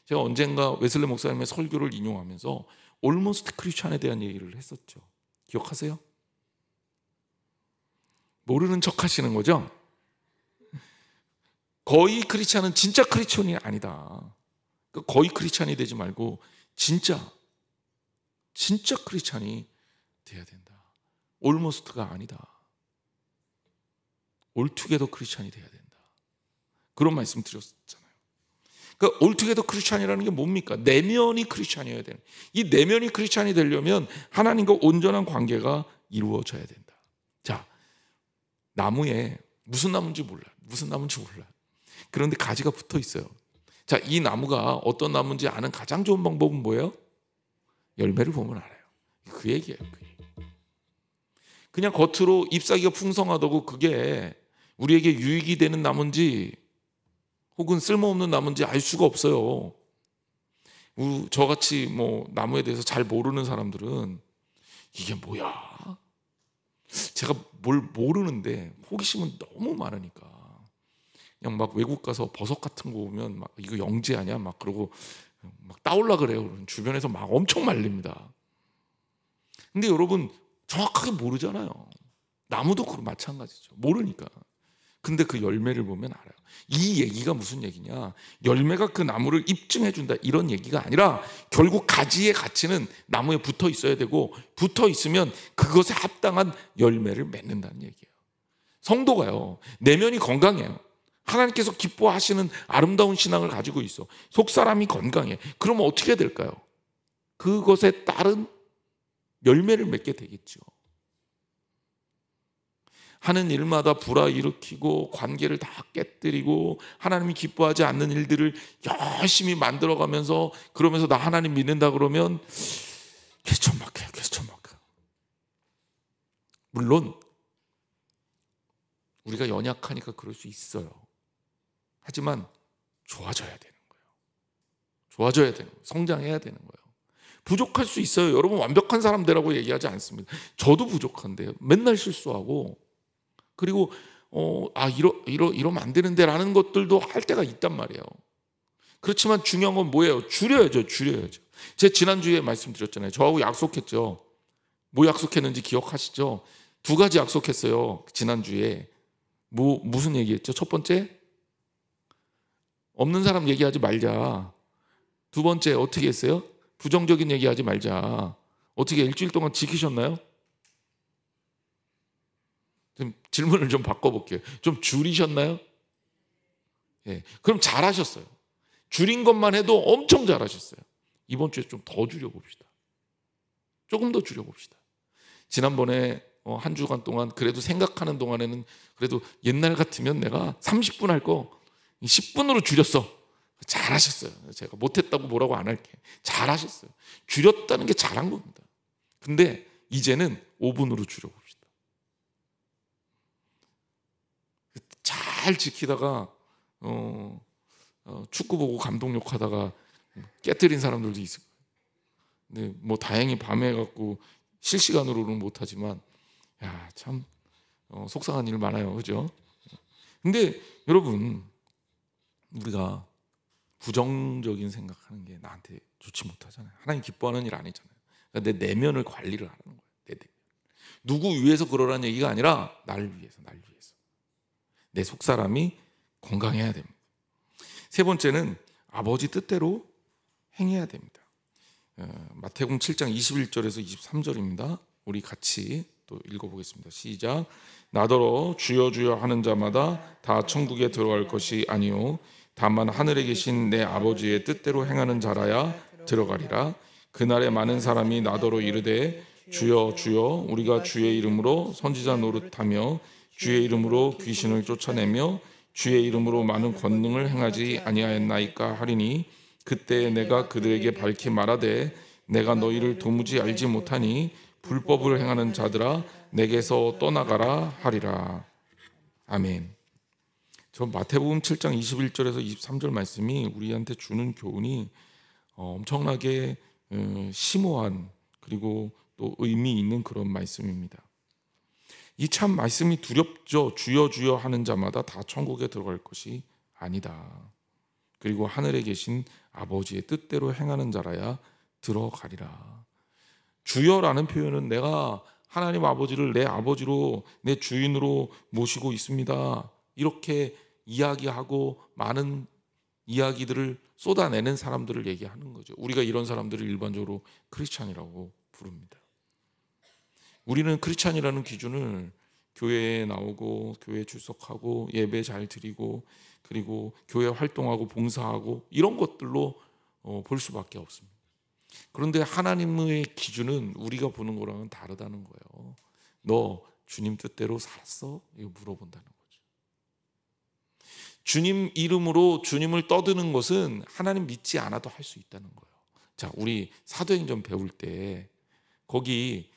제가 언젠가 웨슬리 목사님의 설교를 인용하면서 올모스트 크리스찬에 대한 얘기를 했었죠. 기억하세요? 모르는 척 하시는 거죠? 거의 크리스찬은 진짜 크리스찬이 아니다. 거의 크리스찬이 되지 말고 진짜 크리스찬이 돼야 된다. 올모스트가 아니다. 올투게더 크리스찬이 돼야 된다. 그런 말씀 드렸잖아요. 그러니까 올투게더 크리스찬이라는 게 뭡니까? 내면이 크리스찬이어야 되는. 이 내면이 크리스찬이 되려면 하나님과 온전한 관계가 이루어져야 된다. 자, 나무에 무슨 나무인지 몰라. 그런데 가지가 붙어 있어요. 자, 이 나무가 어떤 나무인지 아는 가장 좋은 방법은 뭐예요? 열매를 보면 알아요. 그 얘기예요. 그냥 겉으로 잎사귀가 풍성하다고 그게 우리에게 유익이 되는 나무인지 혹은 쓸모없는 나무인지 알 수가 없어요. 저같이 뭐 나무에 대해서 잘 모르는 사람들은 이게 뭐야? 제가 뭘 모르는데 호기심은 너무 많으니까 그냥 막 외국 가서 버섯 같은 거 보면 막 이거 영지 아니야? 막 그러고 막 따올라 그래요. 주변에서 막 엄청 말립니다. 근데 여러분 정확하게 모르잖아요. 나무도 그런 마찬가지죠. 모르니까. 근데 그 열매를 보면 알아요. 이 얘기가 무슨 얘기냐? 열매가 그 나무를 입증해 준다 이런 얘기가 아니라 결국 가지의 가치는 나무에 붙어 있어야 되고 붙어 있으면 그것에 합당한 열매를 맺는다는 얘기예요. 성도가요. 내면이 건강해요. 하나님께서 기뻐하시는 아름다운 신앙을 가지고 있어. 속사람이 건강해. 그러면 어떻게 될까요? 그것에 따른 열매를 맺게 되겠죠. 하는 일마다 불화일으키고 관계를 다 깨뜨리고 하나님이 기뻐하지 않는 일들을 열심히 만들어가면서 그러면서 나 하나님 믿는다 그러면 개천막해요. 물론 우리가 연약하니까 그럴 수 있어요. 하지만 좋아져야 되는 거예요. 성장해야 되는 거예요. 부족할 수 있어요. 여러분 완벽한 사람 되라고 얘기하지 않습니다. 저도 부족한데요. 맨날 실수하고 그리고 이러면 안 되는데 라는 것들도 할 때가 있단 말이에요. 그렇지만 중요한 건 뭐예요? 줄여야죠. 제가 지난주에 말씀드렸잖아요. 저하고 약속했죠. 뭐 약속했는지 기억하시죠? 2가지 약속했어요. 지난주에. 무슨 얘기했죠? 첫 번째, 없는 사람 얘기하지 말자. 2번째, 어떻게 했어요? 부정적인 얘기하지 말자. 어떻게 일주일 동안 지키셨나요? 좀 질문을 좀 바꿔볼게요. 좀 줄이셨나요? 예, 그럼 잘하셨어요. 줄인 것만 해도 엄청 잘하셨어요. 이번 주에 좀 더 줄여봅시다. 조금 더 줄여봅시다. 지난번에 한 주간 동안 그래도 생각하는 동안에는 그래도 옛날 같으면 내가 30분 할 거 10분으로 줄였어. 잘하셨어요. 제가 못했다고 뭐라고 안 할게. 잘하셨어요. 줄였다는 게 잘한 겁니다. 근데 이제는 5분으로 줄여봅시다. 잘 지키다가 축구 보고 감동욕 하다가 깨뜨린 사람들도 있을 거예요. 근데 뭐 다행히 밤에 해갖고 실시간으로는 못하지만 참 속상한 일 많아요. 그죠? 근데 여러분 우리가 부정적인 생각하는 게 나한테 좋지 못하잖아요. 하나님 기뻐하는 일 아니잖아요. 그러니까 내 내면을 관리를 하는 거예요. 내 내면. 누구 위해서 그러라는 얘기가 아니라 날 위해서. 내 속사람이 건강해야 됩니다. 3번째는 아버지 뜻대로 행해야 됩니다. 마태복음 7장 21절에서 23절입니다. 우리 같이 또 읽어보겠습니다. 시작. 나더러 주여 주여 하는 자마다 다 천국에 들어갈 것이 아니요 다만 하늘에 계신 내 아버지의 뜻대로 행하는 자라야 들어가리라. 그날에 많은 사람이 나더러 이르되 주여 주여 우리가 주의 이름으로 선지자 노릇하며 주의 이름으로 귀신을 쫓아내며 주의 이름으로 많은 권능을 행하지 아니하였나이까 하리니 그때 내가 그들에게 밝히 말하되 내가 너희를 도무지 알지 못하니 불법을 행하는 자들아 내게서 떠나가라 하리라. 아멘. 저 마태복음 7장 21절에서 23절 말씀이 우리한테 주는 교훈이 엄청나게 심오한 그리고 또 의미 있는 그런 말씀입니다. 이 참 말씀이 두렵죠. 주여 주여 하는 자마다 다 천국에 들어갈 것이 아니다. 그리고 하늘에 계신 아버지의 뜻대로 행하는 자라야 들어가리라. 주여라는 표현은 내가 하나님 아버지를 내 아버지로 내 주인으로 모시고 있습니다. 이렇게 이야기하고 많은 이야기들을 쏟아내는 사람들을 얘기하는 거죠. 우리가 이런 사람들을 일반적으로 크리스찬이라고 부릅니다. 우리는 크리스찬이라는 기준을 교회에 나오고 교회 출석하고 예배 잘 드리고 그리고 교회 활동하고 봉사하고 이런 것들로 볼 수밖에 없습니다. 그런데 하나님의 기준은 우리가 보는 거랑은 다르다는 거예요. 너 주님 뜻대로 살았어? 이거 물어본다는 거죠. 주님 이름으로 주님을 떠드는 것은 하나님 믿지 않아도 할 수 있다는 거예요. 자, 우리 사도행전 배울 때 거기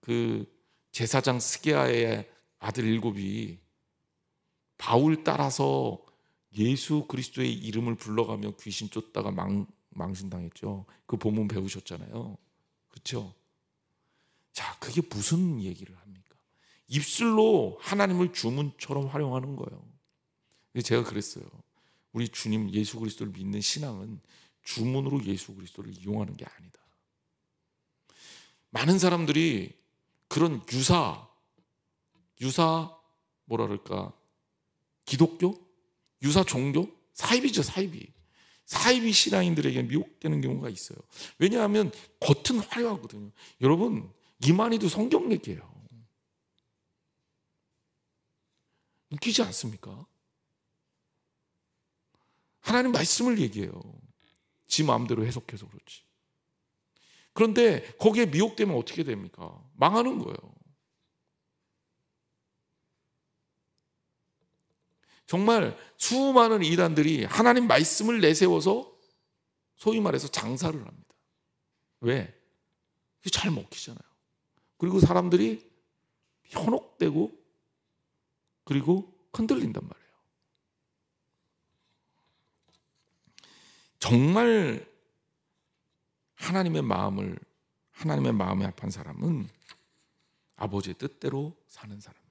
그 제사장 스게아의 아들 7이 바울 따라서 예수 그리스도의 이름을 불러가며 귀신 쫓다가 망신당했죠. 그 본문 배우셨잖아요. 그렇죠? 자, 그게 무슨 얘기를 합니까? 입술로 하나님을 주문처럼 활용하는 거예요. 제가 그랬어요. 우리 주님 예수 그리스도를 믿는 신앙은 주문으로 예수 그리스도를 이용하는 게 아니다. 많은 사람들이 그런 유사 뭐라 그럴까? 기독교? 유사 종교? 사이비죠, 사이비. 사이비 신앙인들에게 미혹되는 경우가 있어요. 왜냐하면 겉은 화려하거든요. 여러분, 이만희도 성경 얘기예요. 웃기지 않습니까? 하나님 말씀을 얘기해요. 지 마음대로 해석해서 그렇지. 그런데 거기에 미혹되면 어떻게 됩니까? 망하는 거예요. 정말 수많은 이단들이 하나님 말씀을 내세워서 소위 말해서 장사를 합니다. 왜? 잘 먹히잖아요. 그리고 사람들이 현혹되고 그리고 흔들린단 말이에요. 정말 하나님의 마음에 합한 사람은 아버지의 뜻대로 사는 사람이에요.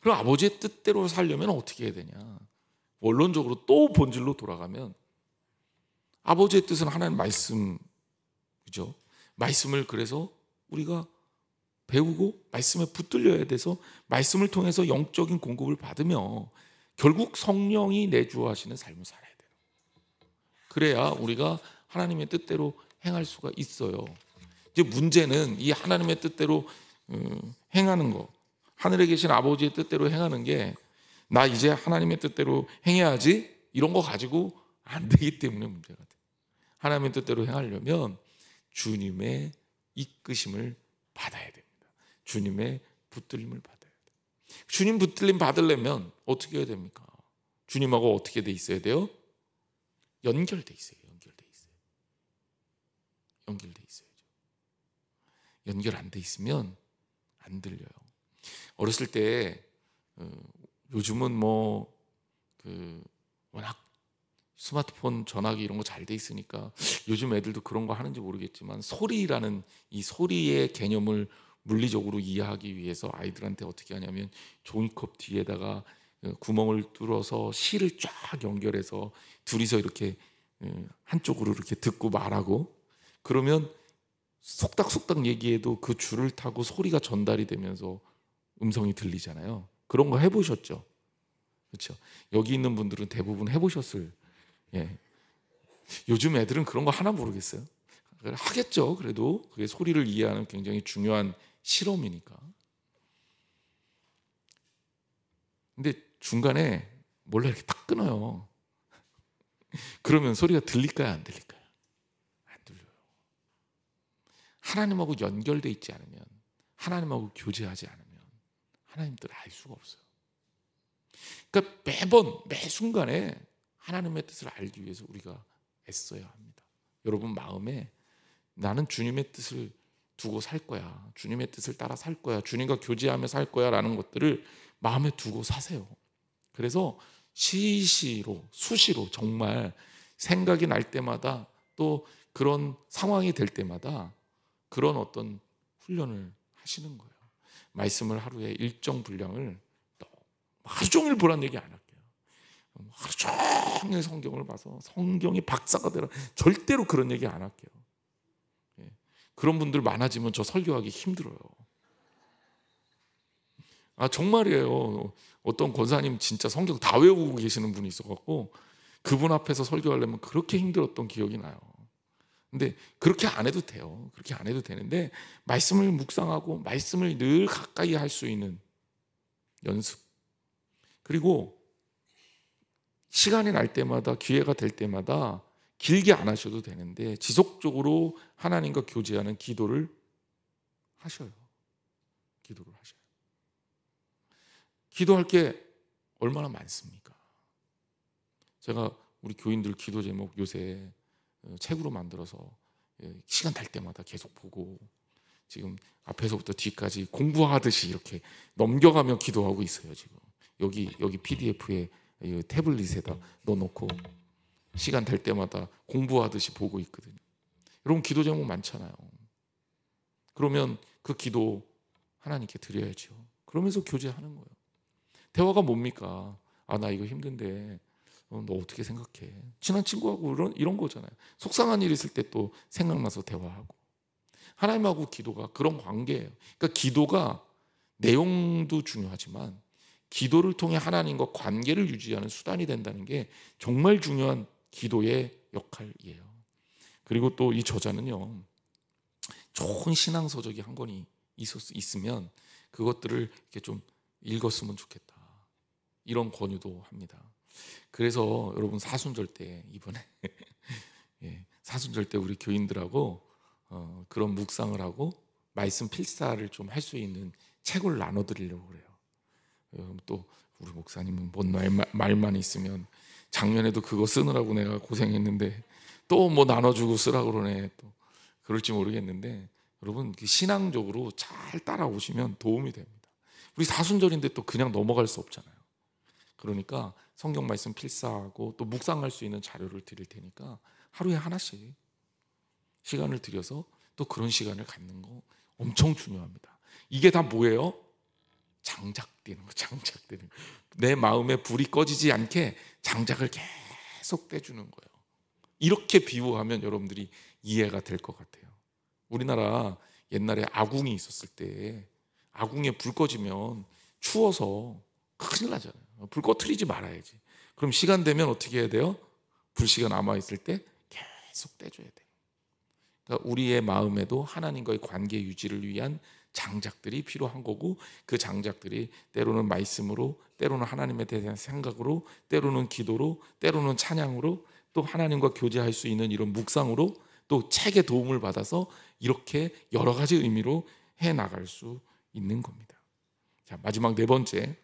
그럼 아버지의 뜻대로 살려면 어떻게 해야 되냐? 원론적으로 또 본질로 돌아가면 아버지의 뜻은 하나님 말씀, 그죠? 말씀을 그래서 우리가 배우고 말씀에 붙들려야 돼서 말씀을 통해서 영적인 공급을 받으며 결국 성령이 내주하시는 삶을 살아야 돼요. 그래야 우리가 하나님의 뜻대로 행할 수가 있어요. 이제 문제는 이 하나님의 뜻대로 행하는 거, 하늘에 계신 아버지의 뜻대로 행하는 게 나 이제 하나님의 뜻대로 행해야지 이런 거 가지고 안 되기 때문에 문제가 돼요. 하나님의 뜻대로 행하려면 주님의 이끄심을 받아야 됩니다. 주님의 붙들림을 받아야 돼요. 주님 붙들림 받으려면 어떻게 해야 됩니까? 주님하고 어떻게 돼 있어야 돼요? 연결돼 있어요. 연결돼 있어야죠. 연결 안 돼 있으면 안 들려요. 어렸을 때 요즘은 워낙 스마트폰 전화기 이런 거 잘 돼 있으니까 요즘 애들도 그런 거 하는지 모르겠지만 소리라는 이 소리의 개념을 물리적으로 이해하기 위해서 아이들한테 어떻게 하냐면 종이컵 뒤에다가 구멍을 뚫어서 실을 쫙 연결해서 둘이서 이렇게 한쪽으로 이렇게 듣고 말하고 그러면 속닥속닥 얘기해도 그 줄을 타고 소리가 전달이 되면서 음성이 들리잖아요. 그런 거 해보셨죠? 그렇죠? 여기 있는 분들은 대부분 해보셨을. 예. 요즘 애들은 그런 거 하나 모르겠어요. 하겠죠. 그래도 그게 소리를 이해하는 굉장히 중요한 실험이니까. 근데 중간에 몰래 이렇게 딱 끊어요. 그러면 소리가 들릴까요? 안 들릴까요? 안 들려요. 하나님하고 연결돼 있지 않으면, 하나님하고 교제하지 않으면 하나님 뜻을 알 수가 없어요. 그러니까 매번 매 순간에 하나님의 뜻을 알기 위해서 우리가 애써야 합니다. 여러분 마음에 나는 주님의 뜻을 두고 살 거야, 주님의 뜻을 따라 살 거야, 주님과 교제하며 살 거야 라는 것들을 마음에 두고 사세요. 그래서 시시로 수시로 정말 생각이 날 때마다, 또 그런 상황이 될 때마다 그런 어떤 훈련을 하시는 거예요. 말씀을 하루에 일정 분량을 하루 종일 보란 얘기 안 할게요. 하루 종일 성경을 봐서 성경이 박사가 되라, 절대로 그런 얘기 안 할게요. 그런 분들 많아지면 저 설교하기 힘들어요. 정말이에요. 어떤 권사님 진짜 성경 다 외우고 계시는 분이 있어갖고 그분 앞에서 설교하려면 그렇게 힘들었던 기억이 나요. 근데 그렇게 안 해도 돼요. 그렇게 안 해도 되는데, 말씀을 묵상하고 말씀을 늘 가까이 할 수 있는 연습, 그리고 시간이 날 때마다, 기회가 될 때마다 길게 안 하셔도 되는데 지속적으로 하나님과 교제하는 기도를 하셔요. 기도를 하셔요. 기도할 게 얼마나 많습니까? 제가 우리 교인들 기도 제목 요새 책으로 만들어서 시간 날 때마다 계속 보고, 지금 앞에서부터 뒤까지 공부하듯이 이렇게 넘겨가며 기도하고 있어요. 지금 여기 PDF에 태블릿에다 넣어놓고 시간 될 때마다 공부하듯이 보고 있거든요. 여러분 기도 제목 많잖아요. 그러면 그 기도 하나님께 드려야죠. 그러면서 교제하는 거예요. 대화가 뭡니까? 나 이거 힘든데 너 어떻게 생각해? 친한 친구하고 이런 거잖아요. 속상한 일 있을 때 또 생각나서 대화하고. 하나님하고 기도가 그런 관계예요. 그러니까 기도가 내용도 중요하지만 기도를 통해 하나님과 관계를 유지하는 수단이 된다는 게 정말 중요한 기도의 역할이에요. 그리고 또 이 저자는요, 좋은 신앙서적이 한 권이 있으면 그것들을 이렇게 좀 읽었으면 좋겠다, 이런 권유도 합니다. 그래서 여러분 사순절 때 이번에 사순절 때 우리 교인들하고 그런 묵상을 하고 말씀 필사를 좀 할 수 있는 책을 나눠드리려고 그래요. 또 우리 목사님은 뭔 말만 있으면, 작년에도 그거 쓰느라고 내가 고생했는데 또 뭐 나눠주고 쓰라고 그러네, 또 그럴지 모르겠는데, 여러분 신앙적으로 잘 따라오시면 도움이 됩니다. 우리 사순절인데 또 그냥 넘어갈 수 없잖아요. 그러니까 성경 말씀 필사하고 또 묵상할 수 있는 자료를 드릴 테니까 하루에 하나씩 시간을 들여서 또 그런 시간을 갖는 거 엄청 중요합니다. 이게 다 뭐예요? 장작되는 거, 장작되는 거. 내 마음에 불이 꺼지지 않게 장작을 계속 떼주는 거예요. 이렇게 비유하면 여러분들이 이해가 될 것 같아요. 우리나라 옛날에 아궁이 있었을 때 아궁이에 불 꺼지면 추워서 큰일 나잖아요. 불 꺼트리지 말아야지. 그럼 시간 되면 어떻게 해야 돼요? 불씨가 남아있을 때 계속 떼줘야 돼요. 그러니까 우리의 마음에도 하나님과의 관계 유지를 위한 장작들이 필요한 거고, 그 장작들이 때로는 말씀으로, 때로는 하나님에 대한 생각으로, 때로는 기도로, 때로는 찬양으로, 또 하나님과 교제할 수 있는 이런 묵상으로, 또 책의 도움을 받아서 이렇게 여러 가지 의미로 해나갈 수 있는 겁니다. 자, 마지막 네 번째,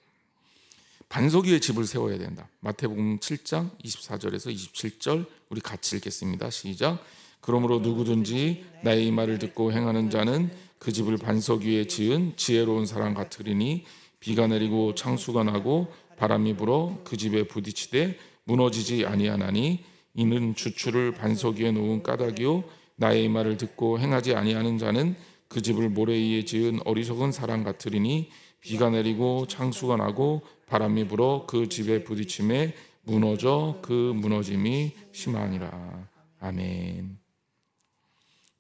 반석 위에 집을 세워야 된다. 마태복음 7장 24절에서 27절 우리 같이 읽겠습니다. 시작. 그러므로 누구든지 나의 이 말을 듣고 행하는 자는 그 집을 반석 위에 지은 지혜로운 사람 같으리니, 비가 내리고 창수가 나고 바람이 불어 그 집에 부딪히되 무너지지 아니하나니, 이는 주추를 반석 위에 놓은 까닭이요 나의 이 말을 듣고 행하지 아니하는 자는 그 집을 모래 위에 지은 어리석은 사람 같으리니, 비가 내리고 창수가 나고 바람이 불어 그 집에 부딪힘에 무너져 그 무너짐이 심하니라. 아멘.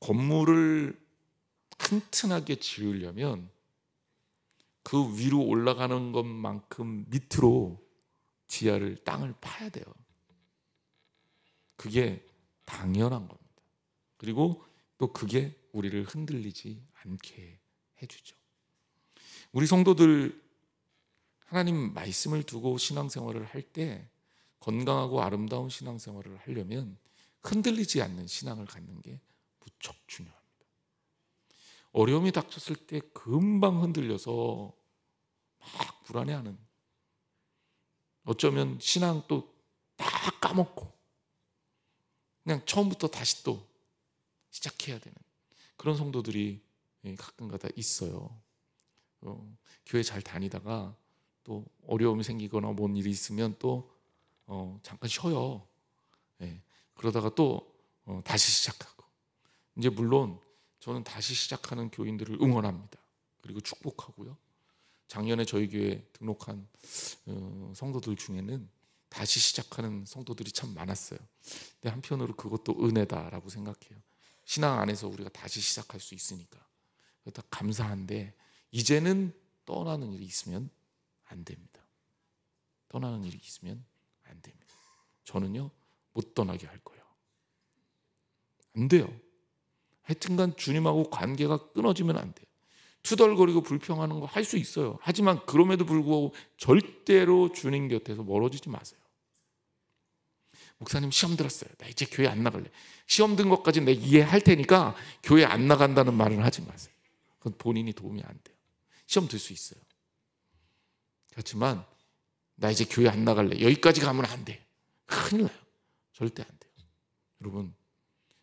건물을 튼튼하게 지으려면 그 위로 올라가는 것만큼 밑으로 지하를, 땅을 파야 돼요. 그게 당연한 겁니다. 그리고 또 그게 우리를 흔들리지 않게 해주죠. 우리 성도들 하나님 말씀을 두고 신앙생활을 할 때 건강하고 아름다운 신앙생활을 하려면 흔들리지 않는 신앙을 갖는 게 무척 중요합니다. 어려움이 닥쳤을 때 금방 흔들려서 막 불안해하는, 어쩌면 신앙 또 다 까먹고 그냥 처음부터 다시 또 시작해야 되는 그런 성도들이 가끔가다 있어요. 교회 잘 다니다가 또 어려움이 생기거나 뭔 일이 있으면 또 잠깐 쉬어요. 그러다가 또 다시 시작하고. 이제 물론 저는 다시 시작하는 교인들을 응원합니다. 그리고 축복하고요. 작년에 저희 교회 등록한 성도들 중에는 다시 시작하는 성도들이 참 많았어요. 근데 한편으로 그것도 은혜다라고 생각해요. 신앙 안에서 우리가 다시 시작할 수 있으니까 다 감사한데, 이제는 떠나는 일이 있으면 안 됩니다. 떠나는 일이 있으면 안 됩니다. 저는요, 못 떠나게 할 거예요. 안 돼요. 하여튼간 주님하고 관계가 끊어지면 안 돼요. 투덜거리고 불평하는 거 할 수 있어요. 하지만 그럼에도 불구하고 절대로 주님 곁에서 멀어지지 마세요. 목사님 시험 들었어요. 나 이제 교회 안 나갈래. 시험 든 것까지 내가 이해할 테니까 교회 안 나간다는 말은 하지 마세요. 그건 본인이 도움이 안 돼요. 시험 들 수 있어요. 그렇지만 나 이제 교회 안 나갈래. 여기까지 가면 안 돼. 큰일 나요. 절대 안 돼요. 여러분,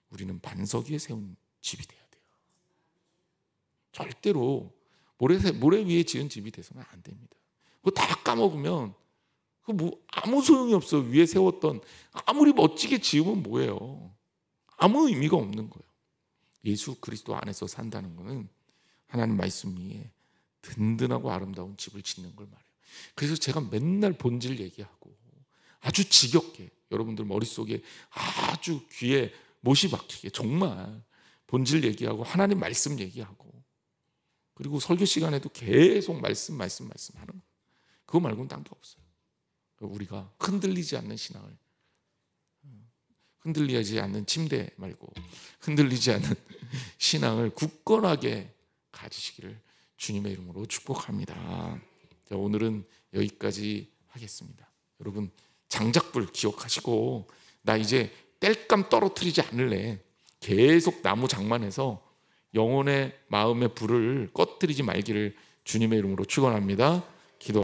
우리는 반석 위에 세운 집이 돼야 돼요. 절대로 모래 위에 지은 집이 돼서는 안 됩니다. 그거 다 까먹으면 그 뭐 아무 소용이 없어. 위에 세웠던 아무리 멋지게 지으면 뭐예요? 아무 의미가 없는 거예요. 예수 그리스도 안에서 산다는 것은 하나님 말씀 위에 든든하고 아름다운 집을 짓는 걸 말해요. 그래서 제가 맨날 본질 얘기하고 아주 지겹게 여러분들 머릿속에 아주 귀에 못이 박히게 정말 본질 얘기하고 하나님 말씀 얘기하고, 그리고 설교 시간에도 계속 말씀 하는 거예요. 그거 말고는 딴 게 없어요. 우리가 흔들리지 않는 신앙을, 흔들리지 않는 침대 말고 흔들리지 않는 신앙을 굳건하게 가지시기를 주님의 이름으로 축복합니다. 자, 오늘은 여기까지 하겠습니다. 여러분, 장작불 기억하시고, 나 이제 땔감 떨어뜨리지 않을래. 계속 나무 장만해서 영혼의 마음의 불을 꺼뜨리지 말기를 주님의 이름으로 축원합니다. 기도.